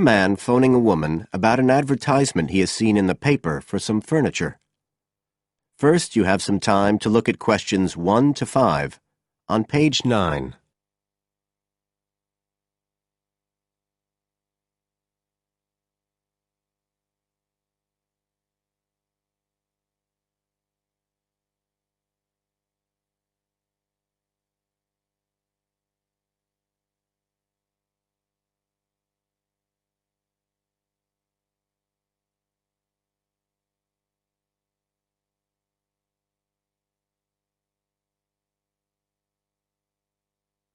A man phoning a woman about an advertisement he has seen in the paper for some furniture. First, you have some time to look at questions 1 to 5 on page 9.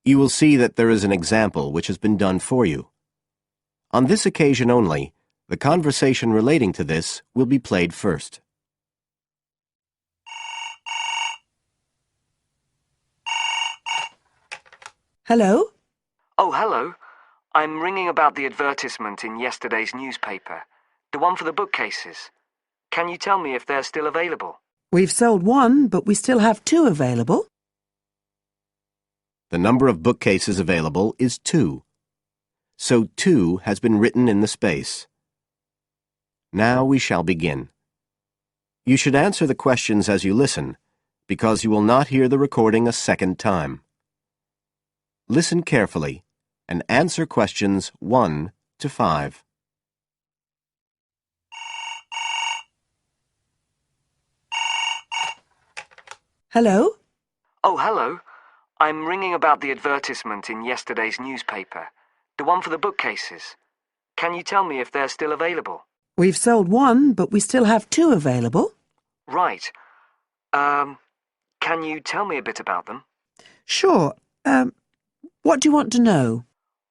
You will see that there is an example which has been done for you. On this occasion only, the conversation relating to this will be played first. Hello? Oh, hello. I'm ringing about the advertisement in yesterday's newspaper. The one for the bookcases. Can you tell me if they're still available? We've sold one, but we still have 2 available. The number of bookcases available is 2. So 2 has been written in the space. Now we shall begin. You should answer the questions as you listen, because you will not hear the recording a second time. Listen carefully and answer questions 1 to 5. Hello? Oh, hello. I'm ringing about the advertisement in yesterday's newspaper. The one for the bookcases. Can you tell me if they're still available? We've sold one, but we still have 2 available. Right. Can you tell me a bit about them? Sure. What do you want to know?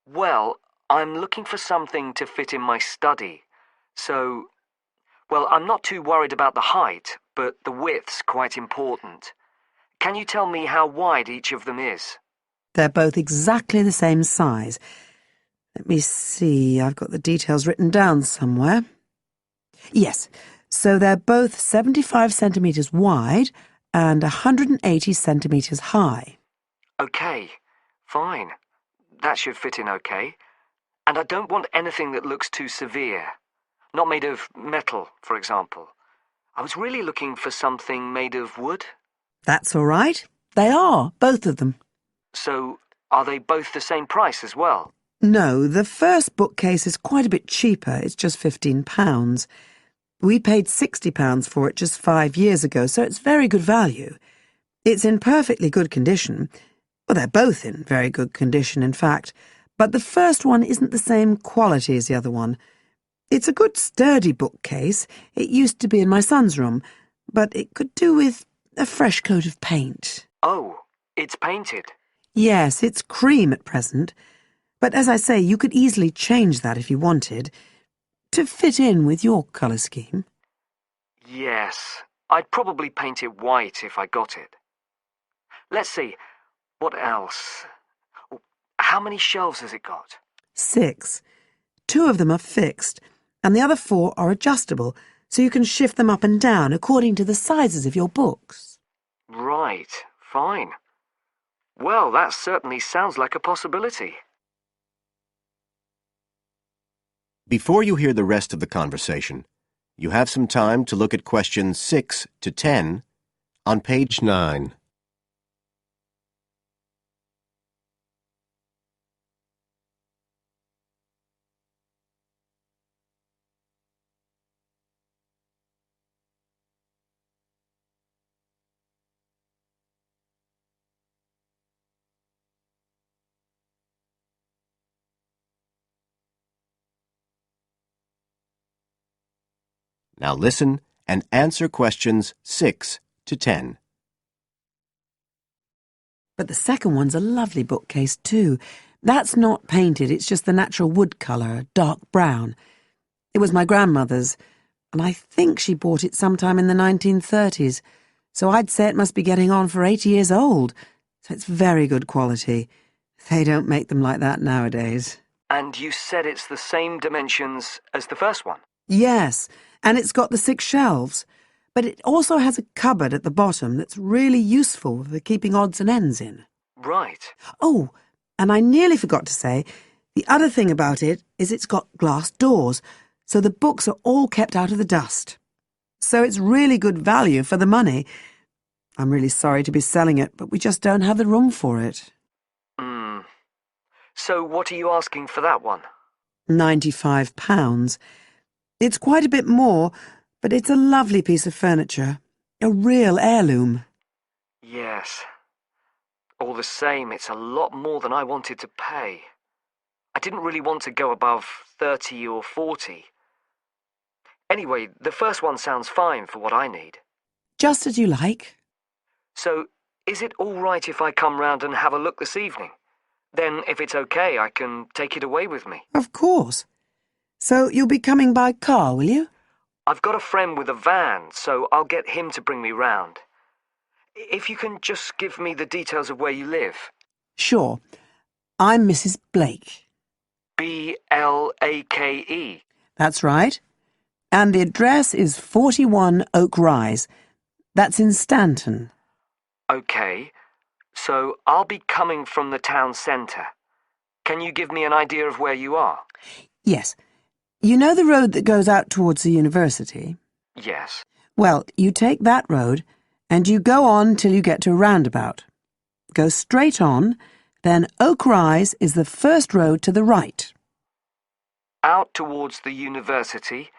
Well, I'm looking for something to fit in my study. So, well, I'm not too worried about the height, but the width's quite important. Can you tell me how wide each of them is? They're both exactly the same size. Let me see, I've got the details written down somewhere. Yes, so they're both 75 centimetres wide and 180 centimetres high. Okay, fine. That should fit in okay. And I don't want anything that looks too severe. Not made of metal, for example. I was really looking for something made of wood. That's all right. They are, both of them. So, are they both the same price as well? No, the first bookcase is quite a bit cheaper. It's just £15. We paid £60 for it just 5 years ago, so it's very good value. It's in perfectly good condition. Well, they're both in very good condition, in fact. But the first one isn't the same quality as the other one. It's a good sturdy bookcase. It used to be in my son's room, but it could do with a fresh coat of paint. Oh, it's painted. Yes, it's cream at present. But as I say, you could easily change that if you wanted, to fit in with your colour scheme. Yes, I'd probably paint it white if I got it. Let's see, what else? How many shelves has it got? 6. 2 of them are fixed, and the other 4 are adjustable, so you can shift them up and down according to the sizes of your books. Right, fine. Well, that certainly sounds like a possibility. Before you hear the rest of the conversation, you have some time to look at questions 6 to 10 on page 9. Now listen and answer questions 6 to 10. But the second one's a lovely bookcase too. That's not painted, it's just the natural wood colour, dark brown. It was my grandmother's, and I think she bought it sometime in the 1930s, so I'd say it must be getting on for 80 years old, so it's very good quality. They don't make them like that nowadays. And you said it's the same dimensions as the first one? Yes, and it's got the 6 shelves, but it also has a cupboard at the bottom that's really useful for keeping odds and ends in. Right. Oh, and I nearly forgot to say, The other thing about it is it's got glass doors, so the books are all kept out of the dust. So it's really good value for the money. I'm really sorry to be selling it, but we just don't have the room for it. So what are you asking for that one? £95. It's quite a bit more, but it's a lovely piece of furniture. A real heirloom. Yes. All the same, it's a lot more than I wanted to pay. I didn't really want to go above 30 or 40. Anyway, the first one sounds fine for what I need. Just as you like. So, is it all right if I come round and have a look this evening? Then, if it's okay, I can take it away with me. Of course. So you'll be coming by car, will you? I've got a friend with a van, so I'll get him to bring me round. If you can just give me the details of where you live. Sure. I'm Mrs. Blake. Blake. That's right. And the address is 41 Oak Rise. That's in Stanton. Okay, so I'll be coming from the town centre. Can you give me an idea of where you are? Yes. You know the road that goes out towards the university? Yes. Well, you take that road and you go on till you get to a roundabout. Go straight on, then Oak Rise is the first road to the right. Out towards the university,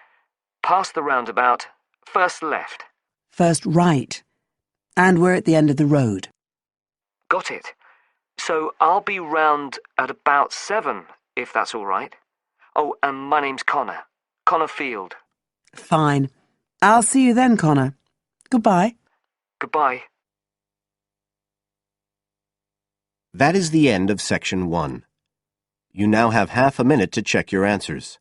past the roundabout, first left. First right. And we're at the end of the road. Got it. So I'll be round at about 7, if that's all right. Oh, and my name's Connor. Connor Field. Fine. I'll see you then, Connor. Goodbye. Goodbye. That is the end of section 1. You now have half a minute to check your answers.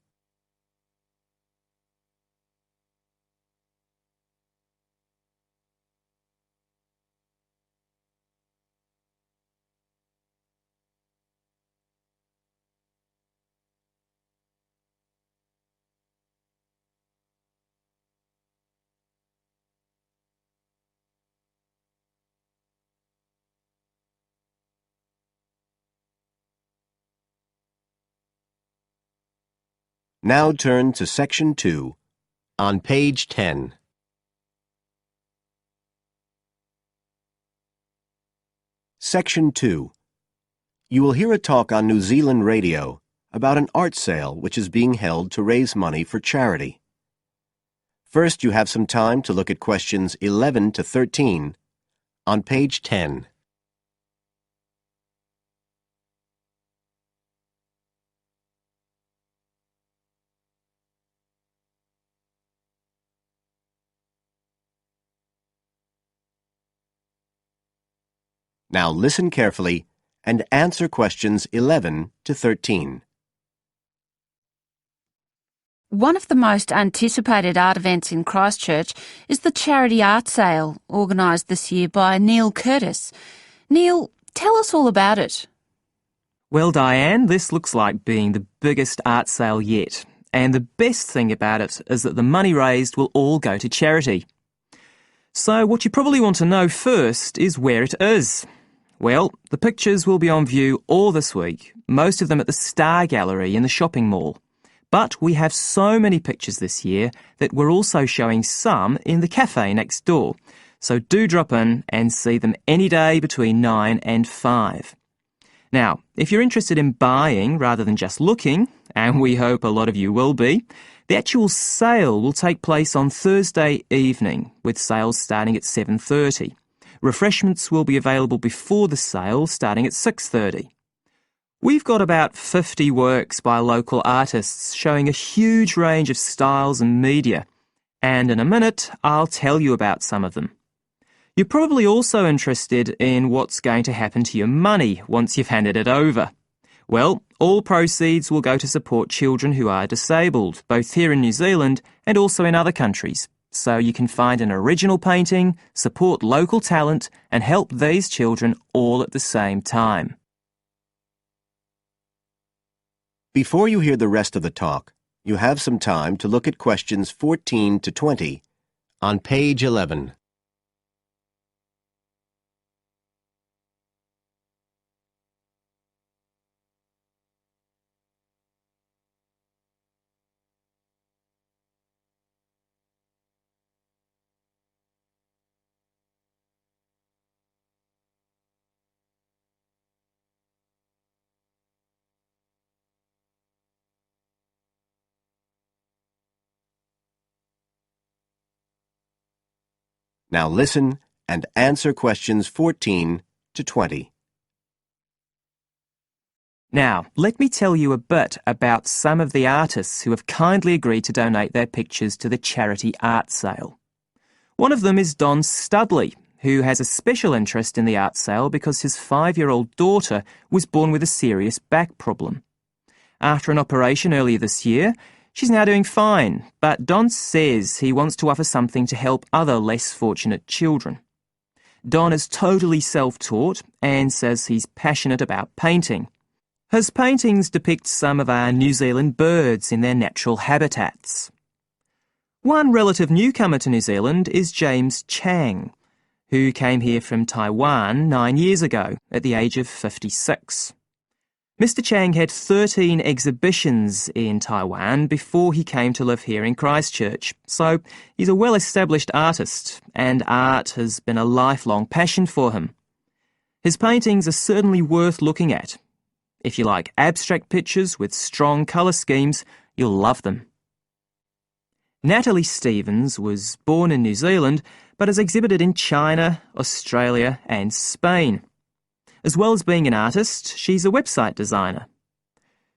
Now turn to section 2 on page 10. Section 2. You will hear a talk on New Zealand radio about an art sale which is being held to raise money for charity. First, you have some time to look at questions 11 to 13 on page 10. Now listen carefully and answer questions 11 to 13. One of the most anticipated art events in Christchurch is the charity art sale, organised this year by Neil Curtis. Neil, tell us all about it. Well, Diane, this looks like being the biggest art sale yet. And the best thing about it is that the money raised will all go to charity. So what you probably want to know first is where it is. Well, the pictures will be on view all this week, most of them at the Star Gallery in the shopping mall. But we have so many pictures this year that we're also showing some in the cafe next door. So do drop in and see them any day between 9 and 5. Now, if you're interested in buying rather than just looking, and we hope a lot of you will be, the actual sale will take place on Thursday evening, with sales starting at 7:30. Refreshments will be available before the sale, starting at 6:30. We've got about 50 works by local artists showing a huge range of styles and media, and in a minute I'll tell you about some of them. You're probably also interested in what's going to happen to your money once you've handed it over. Well, all proceeds will go to support children who are disabled, both here in New Zealand and also in other countries. So you can find an original painting, support local talent, and help these children all at the same time. Before you hear the rest of the talk, you have some time to look at questions 14 to 20 on page 11. Now listen and answer questions 14 to 20. Now, let me tell you a bit about some of the artists who have kindly agreed to donate their pictures to the charity art sale. One of them is Don Studley, who has a special interest in the art sale because his 5-year-old daughter was born with a serious back problem. After an operation earlier this year, she's now doing fine, but Don says he wants to offer something to help other less fortunate children. Don is totally self-taught and says he's passionate about painting. His paintings depict some of our New Zealand birds in their natural habitats. One relative newcomer to New Zealand is James Chang, who came here from Taiwan 9 years ago at the age of 56. Mr. Chang had 13 exhibitions in Taiwan before he came to live here in Christchurch, so he's a well-established artist, and art has been a lifelong passion for him. His paintings are certainly worth looking at. If you like abstract pictures with strong colour schemes, you'll love them. Natalie Stevens was born in New Zealand, but has exhibited in China, Australia and Spain. As well as being an artist, she's a website designer.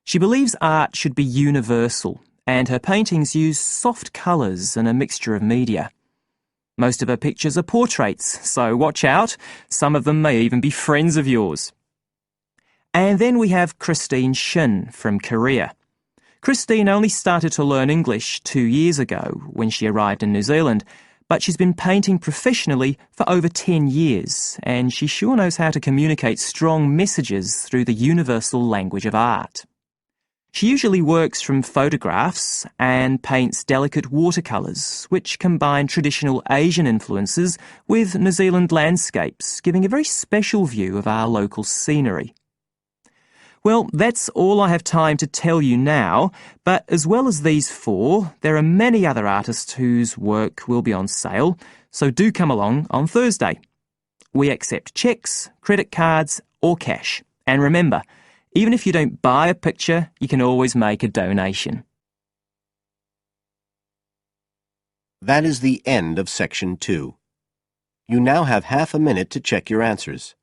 She believes art should be universal, and her paintings use soft colours and a mixture of media. Most of her pictures are portraits, so watch out, some of them may even be friends of yours. And then we have Christine Shin from Korea. Christine only started to learn English 2 years ago when she arrived in New Zealand, but she's been painting professionally for over 10 years, and she sure knows how to communicate strong messages through the universal language of art. She usually works from photographs and paints delicate watercolours, which combine traditional Asian influences with New Zealand landscapes, giving a very special view of our local scenery. Well, that's all I have time to tell you now, but as well as these 4, there are many other artists whose work will be on sale, so do come along on Thursday. We accept cheques, credit cards or cash. And remember, even if you don't buy a picture, you can always make a donation. That is the end of Section 2. You now have half a minute to check your answers.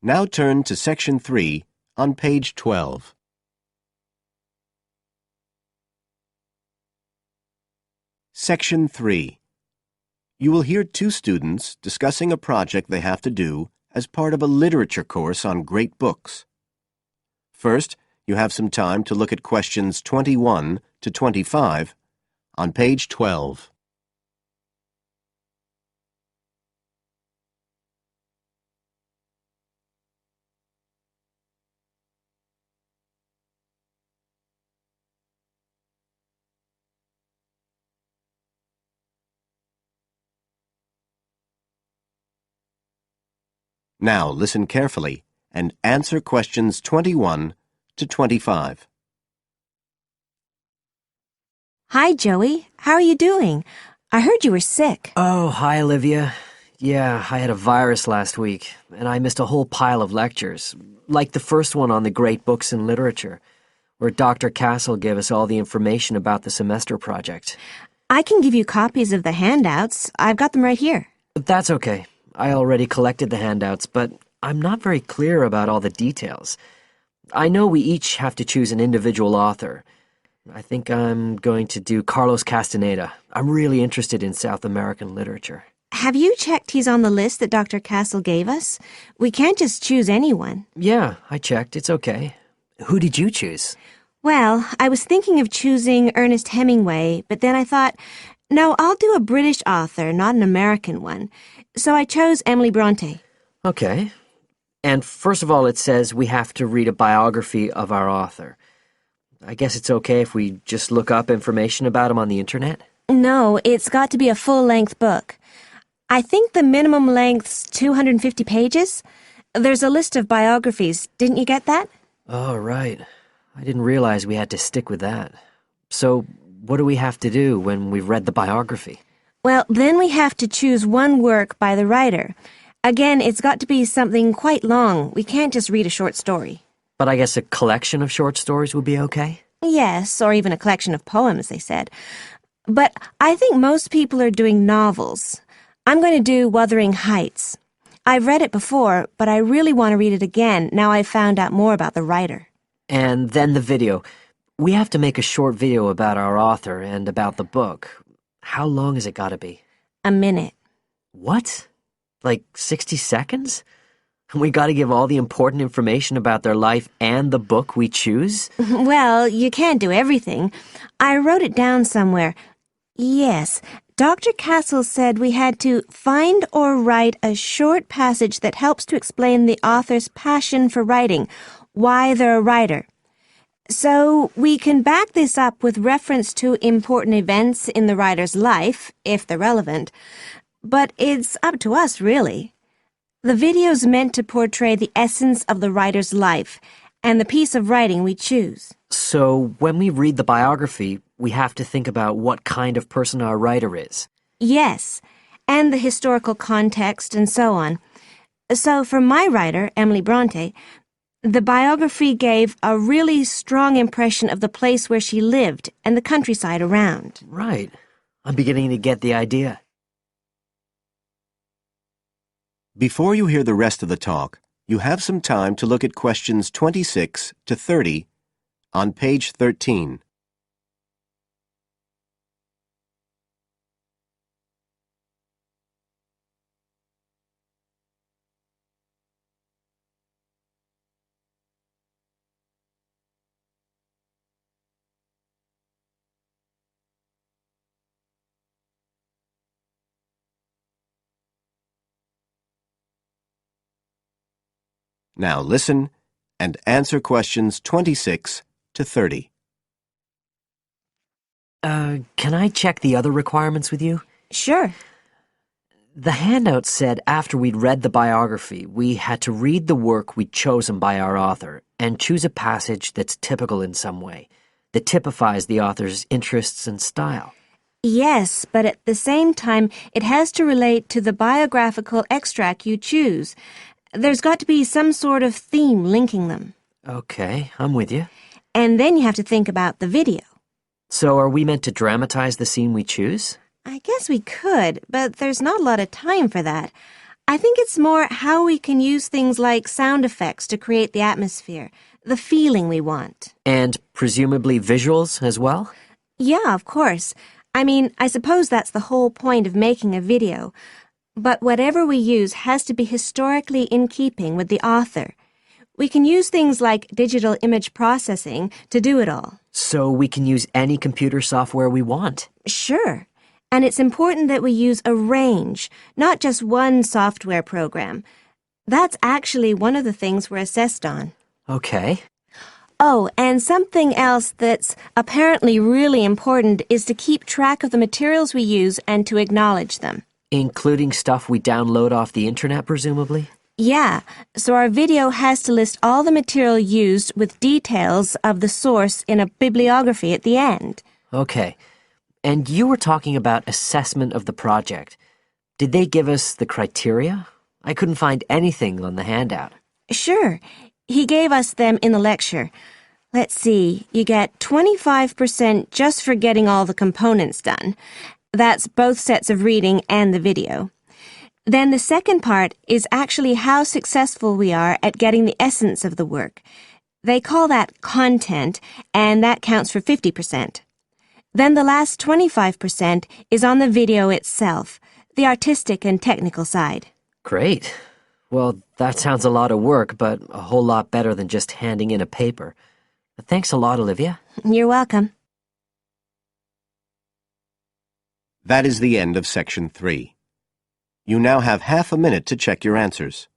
Now turn to Section 3 on page 12. Section 3. You will hear 2 students discussing a project they have to do as part of a literature course on great books. First, you have some time to look at questions 21 to 25 on page 12. Now listen carefully and answer questions 21 to 25. Hi, Joey. How are you doing? I heard you were sick. Oh, hi, Olivia. Yeah, I had a virus last week, and I missed a whole pile of lectures, like the first one on the great books in literature, where Dr. Castle gave us all the information about the semester project. I can give you copies of the handouts. I've got them right here. That's okay. I already collected the handouts, but I'm not very clear about all the details. I know we each have to choose an individual author. I think I'm going to do Carlos Castaneda. I'm really interested in South American literature. Have you checked he's on the list that Dr. Castle gave us? We can't just choose anyone. Yeah, I checked. It's okay. Who did you choose? Well, I was thinking of choosing Ernest Hemingway, but then I thought, no, I'll do a British author, not an American one. So I chose Emily Bronte. Okay. And first of all, it says we have to read a biography of our author. I guess it's okay if we just look up information about him on the internet? No, it's got to be a full-length book. I think the minimum length's 250 pages. There's a list of biographies. Didn't you get that? Oh, right. I didn't realize we had to stick with that. So, what do we have to do when we've read the biography? Well, then we have to choose one work by the writer. Again, it's got to be something quite long. We can't just read a short story. But I guess a collection of short stories would be okay? Yes, or even a collection of poems, they said. But I think most people are doing novels. I'm going to do Wuthering Heights. I've read it before, but I really want to read it again now I've found out more about the writer. And then the video. We have to make a short video about our author and about the book. How long has it got to be? A minute. What? Like 60 seconds? We got to give all the important information about their life and the book we choose? Well, you can't do everything. I wrote it down somewhere. Yes, Dr. Castle said we had to find or write a short passage that helps to explain the author's passion for writing, why they're a writer. So we can back this up with reference to important events in the writer's life, if they're relevant. But it's up to us, really. The video's meant to portray the essence of the writer's life and the piece of writing we choose. So when we read the biography, we have to think about what kind of person our writer is. Yes, and the historical context and so on. So for my writer, Emily Bronte, the biography gave a really strong impression of the place where she lived and the countryside around. Right. I'm beginning to get the idea. Before you hear the rest of the talk, you have some time to look at questions 26 to 30 on page 13. Now listen and answer questions 26 to 30. Can I check the other requirements with you? Sure. The handout said after we'd read the biography, we had to read the work we'd chosen by our author and choose a passage that's typical in some way, that typifies the author's interests and style. Yes, but at the same time, it has to relate to the biographical extract you choose. There's got to be some sort of theme linking them. Okay, I'm with you. And then you have to think about the video. So are we meant to dramatize the scene we choose? I guess we could, but there's not a lot of time for that. I think it's more how we can use things like sound effects to create the atmosphere, the feeling we want. And presumably visuals as well? Yeah, of course. I mean, I suppose that's the whole point of making a video. But whatever we use has to be historically in keeping with the author. We can use things like digital image processing to do it all. So we can use any computer software we want? Sure. And it's important that we use a range, not just one software program. That's actually one of the things we're assessed on. Okay. Oh, and something else that's apparently really important is to keep track of the materials we use and to acknowledge them. Including stuff we download off the internet, presumably? Yeah, so our video has to list all the material used with details of the source in a bibliography at the end. Okay. And you were talking about assessment of the project. Did they give us the criteria? I couldn't find anything on the handout. Sure. He gave us them in the lecture. Let's see, you get 25% just for getting all the components done. That's both sets of reading and the video. Then the second part is actually how successful we are at getting the essence of the work. They call that content, and that counts for 50%. Then the last 25% is on the video itself, the artistic and technical side. Great. Well, that sounds a lot of work, but a whole lot better than just handing in a paper. Thanks a lot, Olivia. You're welcome. That is the end of section 3. You now have half a minute to check your answers.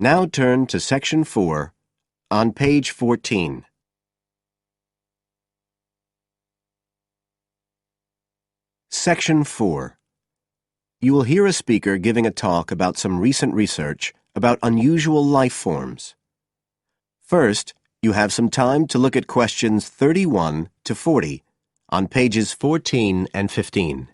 Now turn to Section 4 on page 14. Section 4. You will hear a speaker giving a talk about some recent research about unusual life forms. First, you have some time to look at questions 31 to 40 on pages 14 and 15.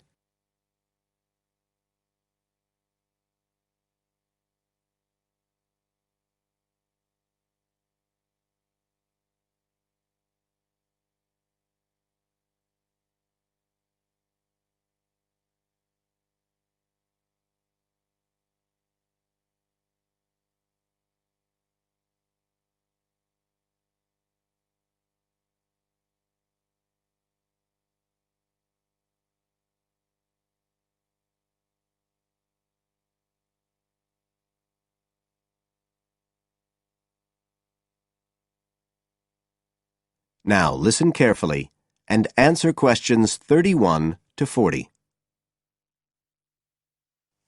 Now listen carefully and answer questions 31 to 40.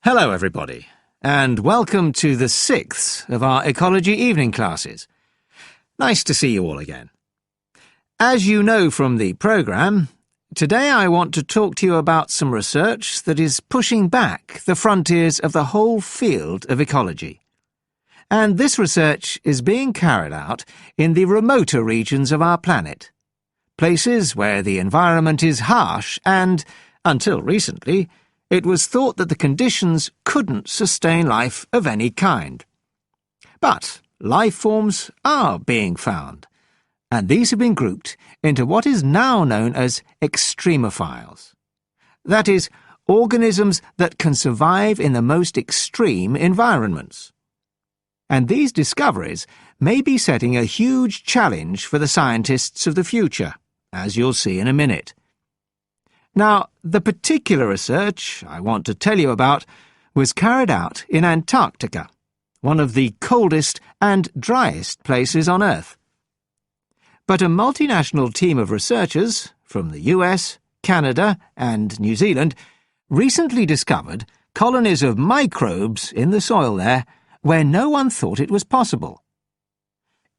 Hello, everybody, and welcome to the 6th of our ecology evening classes. Nice to see you all again. As you know from the programme, today I want to talk to you about some research that is pushing back the frontiers of the whole field of ecology. And this research is being carried out in the remoter regions of our planet, places where the environment is harsh and, until recently, it was thought that the conditions couldn't sustain life of any kind. But life forms are being found, and these have been grouped into what is now known as extremophiles. That is, organisms that can survive in the most extreme environments. And these discoveries may be setting a huge challenge for the scientists of the future, as you'll see in a minute. Now, the particular research I want to tell you about was carried out in Antarctica, one of the coldest and driest places on Earth. But a multinational team of researchers from the US, Canada, and New Zealand recently discovered colonies of microbes in the soil there where no one thought it was possible.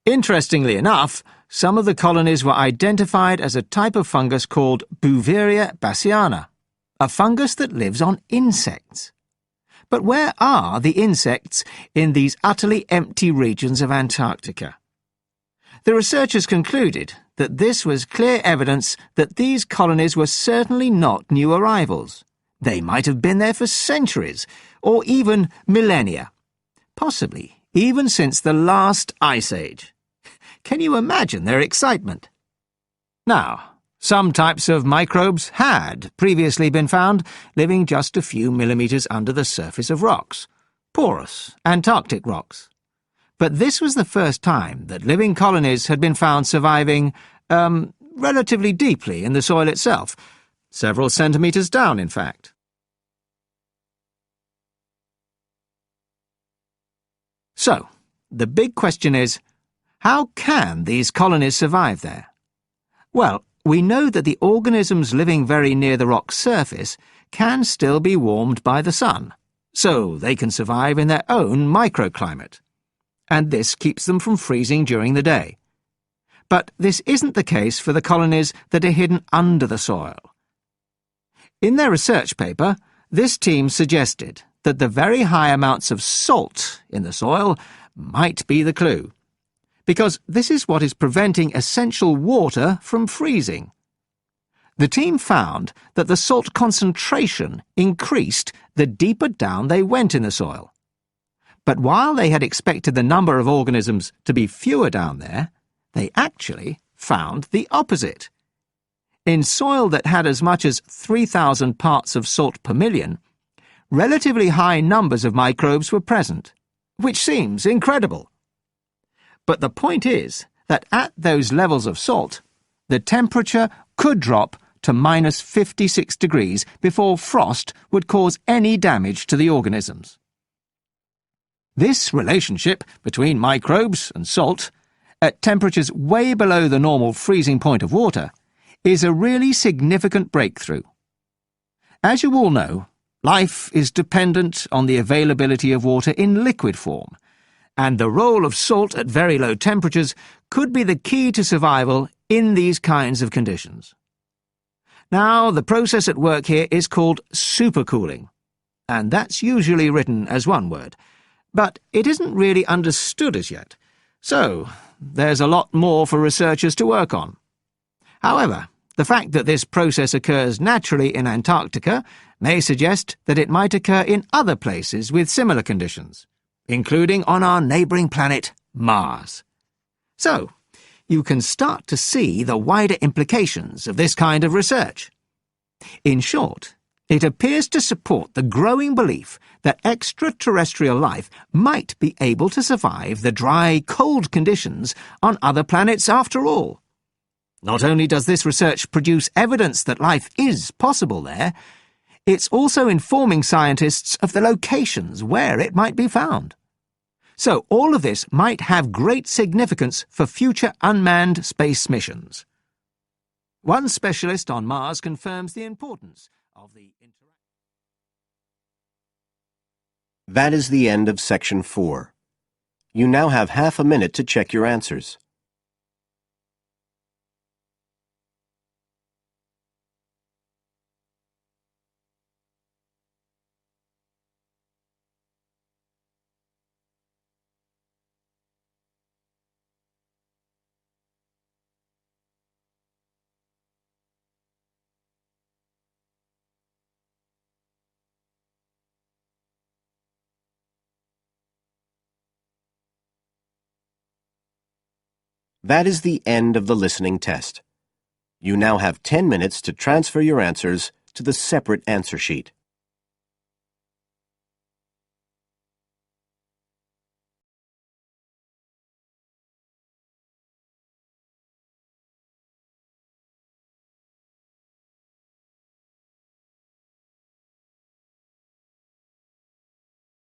Interestingly enough, some of the colonies were identified as a type of fungus called Bouveria bassiana, a fungus that lives on insects. But where are the insects in these utterly empty regions of Antarctica? The researchers concluded that this was clear evidence that these colonies were certainly not new arrivals. They might have been there for centuries, or even millennia. Possibly even since the last ice age. Can you imagine their excitement? Now, some types of microbes had previously been found living just a few millimetres under the surface of rocks, porous Antarctic rocks. But this was the first time that living colonies had been found surviving, relatively deeply in the soil itself, several centimetres down, in fact. So, the big question is, how can these colonies survive there? Well, we know that the organisms living very near the rock's surface can still be warmed by the sun, so they can survive in their own microclimate. And this keeps them from freezing during the day. But this isn't the case for the colonies that are hidden under the soil. In their research paper, this team suggested that the very high amounts of salt in the soil might be the clue, because this is what is preventing essential water from freezing. The team found that the salt concentration increased the deeper down they went in the soil. But while they had expected the number of organisms to be fewer down there, they actually found the opposite. In soil that had as much as 3,000 parts of salt per million, relatively high numbers of microbes were present, which seems incredible. But the point is that at those levels of salt, the temperature could drop to minus 56 degrees before frost would cause any damage to the organisms. This relationship between microbes and salt, at temperatures way below the normal freezing point of water, is a really significant breakthrough. As you all know, life is dependent on the availability of water in liquid form, and the role of salt at very low temperatures could be the key to survival in these kinds of conditions. Now, the process at work here is called supercooling, and that's usually written as one word, but it isn't really understood as yet, so there's a lot more for researchers to work on. However, the fact that this process occurs naturally in Antarctica may suggest that it might occur in other places with similar conditions, including on our neighbouring planet, Mars. So, you can start to see the wider implications of this kind of research. In short, it appears to support the growing belief that extraterrestrial life might be able to survive the dry, cold conditions on other planets after all. Not only does this research produce evidence that life is possible there, it's also informing scientists of the locations where it might be found. So all of this might have great significance for future unmanned space missions. One specialist on Mars confirms the importance of the interaction. That is the end of Section 4. You now have half a minute to check your answers. That is the end of the listening test. You now have 10 minutes to transfer your answers to the separate answer sheet.